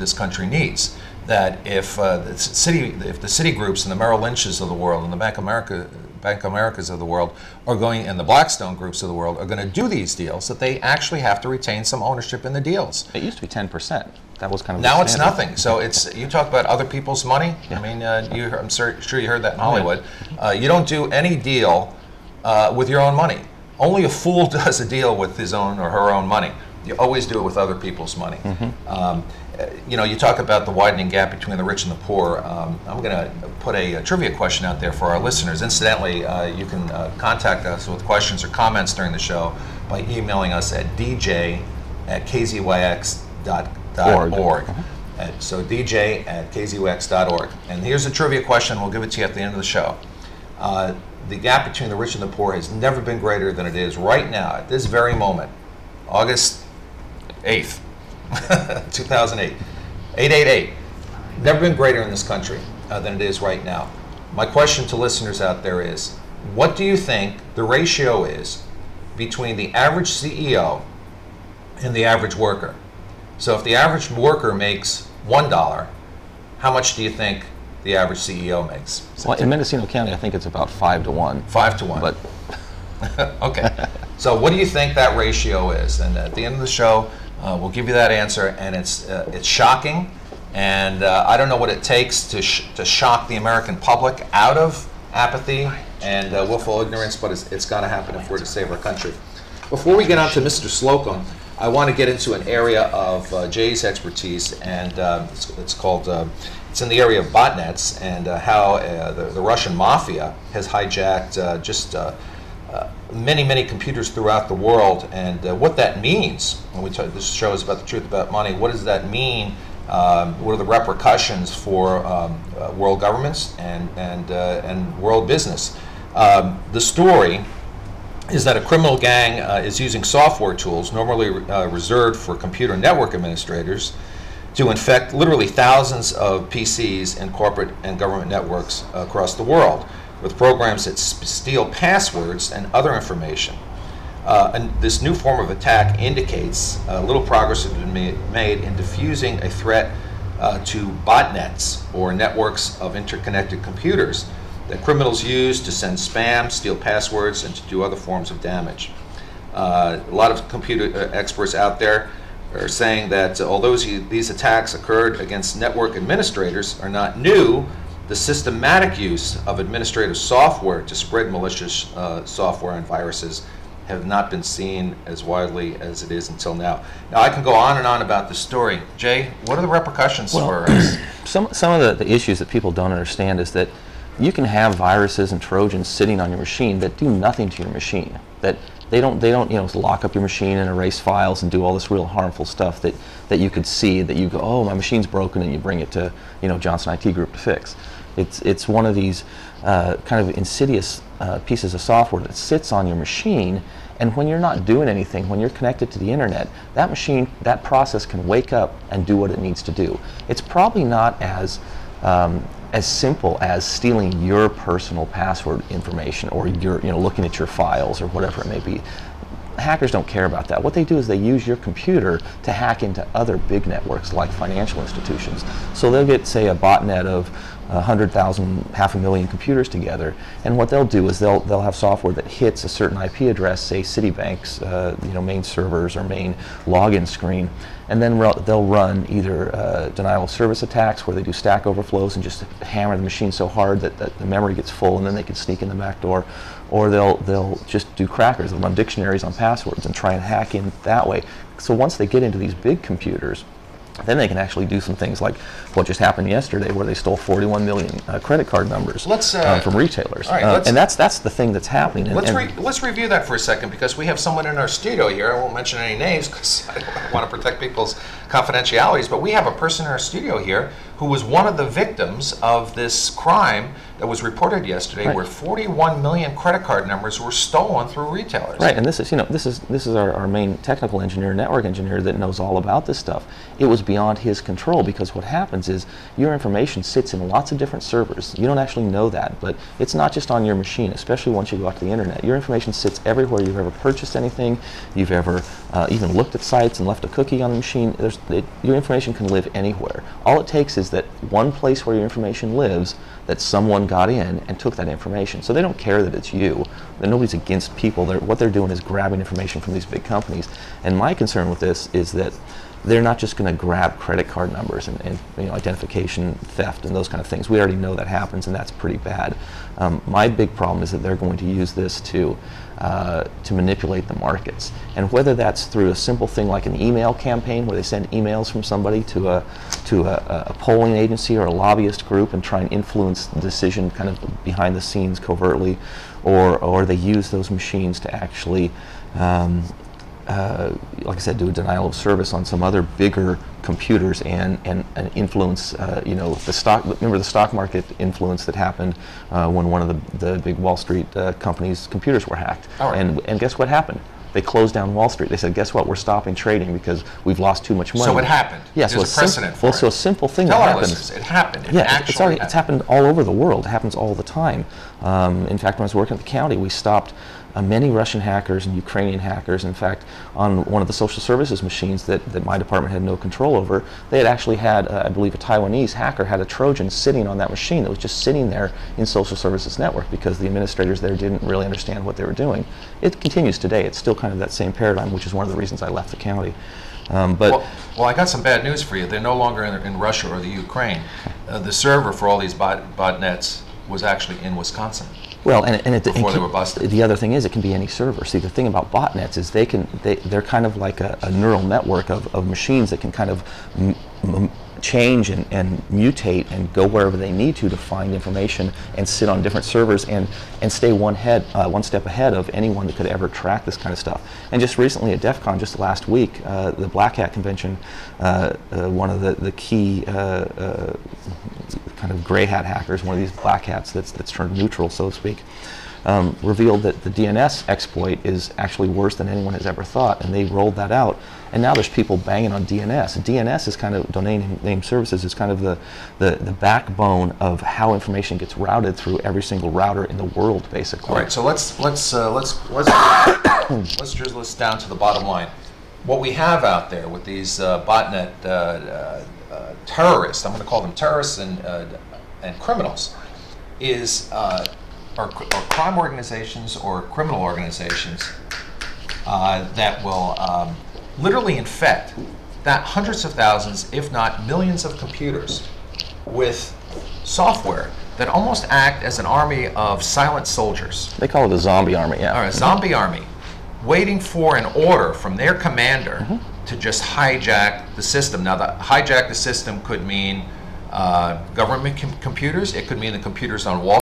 this country needs. That if the city groups and the Merrill Lynches of the world and the Bank Americas of the world are going, and the Blackstone groups of the world are going to do these deals, that they actually have to retain some ownership in the deals. It used to be 10%. That was kind of now it's nothing. So it's, you talk about other people's money. Yeah. I mean, I'm sure you heard that in Hollywood. You don't do any deal with your own money. Only a fool does a deal with his own or her own money. You always do it with other people's money. You know, you talk about the widening gap between the rich and the poor. I'm going to put a trivia question out there for our listeners. Incidentally, you can contact us with questions or comments during the show by emailing us at dj@kzyx.org. So dj@kzyx.org. And here's a trivia question. We'll give it to you at the end of the show. The gap between the rich and the poor has never been greater than it is right now, at this very moment, August 8th. 2008, 888, never been greater in this country than it is right now. My question to listeners out there is, what do you think the ratio is between the average CEO and the average worker? So if the average worker makes $1, how much do you think the average CEO makes? Well, in Mendocino County, I think it's about 5 to 1. 5 to 1. But okay. So what do you think that ratio is? And at the end of the show, we'll give you that answer, and it's shocking, and I don't know what it takes to shock the American public out of apathy and willful ignorance, but it's got to happen if we're to save our country. Before we get on to Mr. Slocum, I want to get into an area of Jay's expertise, and it's called it's in the area of botnets and how the Russian mafia has hijacked many computers throughout the world, and what that means. When we talk, this show is about the truth about money. What does that mean? What are the repercussions for world governments and world business? The story is that a criminal gang is using software tools normally reserved for computer network administrators to infect literally thousands of PCs in corporate and government networks across the world, with programs that steal passwords and other information. And this new form of attack indicates little progress has been made in diffusing a threat to botnets, or networks of interconnected computers, that criminals use to send spam, steal passwords, and to do other forms of damage. A lot of computer experts out there are saying that although these attacks occurred against network administrators are not new, the systematic use of administrative software to spread malicious software and viruses have not been seen as widely as it is until now. Now, I can go on and on about this story. Jay, what are the repercussions for us? Some of the issues that people don't understand is that you can have viruses and Trojans sitting on your machine that do nothing to your machine. That they don't lock up your machine and erase files and do all this real harmful stuff that you could see, that you go, oh, my machine's broken, and you bring it to Johnson IT Group to fix. It's one of these kind of insidious pieces of software that sits on your machine, and when you're not doing anything, when you're connected to the internet, that machine, that process can wake up and do what it needs to do. It's probably not as simple as stealing your personal password information, or your, looking at your files or whatever it may be. Hackers don't care about that. What they do is they use your computer to hack into other big networks like financial institutions. So they'll get, say, a botnet of 100,000, 500,000 computers together, and what they'll do is they'll have software that hits a certain IP address, say Citibank's main servers or main login screen, and then they'll run either denial of service attacks, where they do stack overflows and just hammer the machine so hard that the memory gets full, and then they can sneak in the back door, or they'll just do crackers. They'll run dictionaries on passwords and try and hack in that way. So once they get into these big computers, then they can actually do some things like what just happened yesterday, where they stole 41 million credit card numbers from retailers. All right, and that's the thing that's happening. Let's review that for a second, because we have someone in our studio here. I won't mention any names because I want to protect people's confidentialities, but we have a person in our studio here who was one of the victims of this crime that was reported yesterday, Right. where 41 million credit card numbers were stolen through retailers. Right, and this is our main technical engineer, network engineer, that knows all about this stuff. It was beyond his control, because what happens is your information sits in lots of different servers. You don't actually know that, but it's not just on your machine, especially once you go out to the internet. Your information sits everywhere you've ever purchased anything, you've ever even looked at sites and left a cookie on the machine. Your information can live anywhere. All it takes is that one place where your information lives, that someone got in and took that information. So they don't care that it's you. Nobody's against people. What they're doing is grabbing information from these big companies. And my concern with this is that they're not just going to grab credit card numbers and identification theft and those kind of things. We already know that happens, and that's pretty bad. My big problem is that they're going to use this to manipulate the markets. And whether that's through a simple thing like an email campaign where they send emails from somebody to a polling agency or a lobbyist group and try and influence the decision kind of behind the scenes covertly, or they use those machines to actually like I said, do a denial of service on some other bigger computers and influence, the stock. Remember the stock market influence that happened when one of the big Wall Street companies' computers were hacked. Right. And guess what happened? They closed down Wall Street. They said, guess what? We're stopping trading because we've lost too much money. So it happened. Yeah, There's a precedent for it. So a simple thing Tell that our happens. listeners, it happened. It Yeah, actually it's happened all over the world. It happens all the time. In fact, when I was working at the county, we stopped many Russian hackers and Ukrainian hackers. In fact, on one of the social services machines that my department had no control over, they had actually had, I believe, a Taiwanese hacker had a Trojan sitting on that machine that was just sitting there in social services network because the administrators there didn't really understand what they were doing. It continues today. It's still kind of that same paradigm, which is one of the reasons I left the county. Well, I got some bad news for you. They're no longer in Russia or the Ukraine. The server for all these botnets was actually in Wisconsin. Well, before they were busted. The other thing is, it can be any server. See, the thing about botnets is they're kind of like a neural network of machines that can kind of change and mutate and go wherever they need to find information and sit on different servers and stay one step ahead of anyone that could ever track this kind of stuff. And just recently at DEF CON, just last week, the Black Hat convention, one of the key kind of gray hat hackers, one of these black hats that's turned neutral, so to speak, revealed that the DNS exploit is actually worse than anyone has ever thought, and they rolled that out. And now there's people banging on DNS. DNS is kind of, domain name services, is kind of the backbone of how information gets routed through every single router in the world, basically. All right, so let's drill this down to the bottom line. What we have out there with these botnet terrorists, I'm going to call them terrorists and criminals, are crime organizations or criminal organizations that will literally infect hundreds of thousands, if not millions of computers with software that almost act as an army of silent soldiers. They call it a zombie army, yeah. All right, zombie army, waiting for an order from their commander to just hijack the system. Now, hijack the system could mean government computers. It could mean the computers on Wall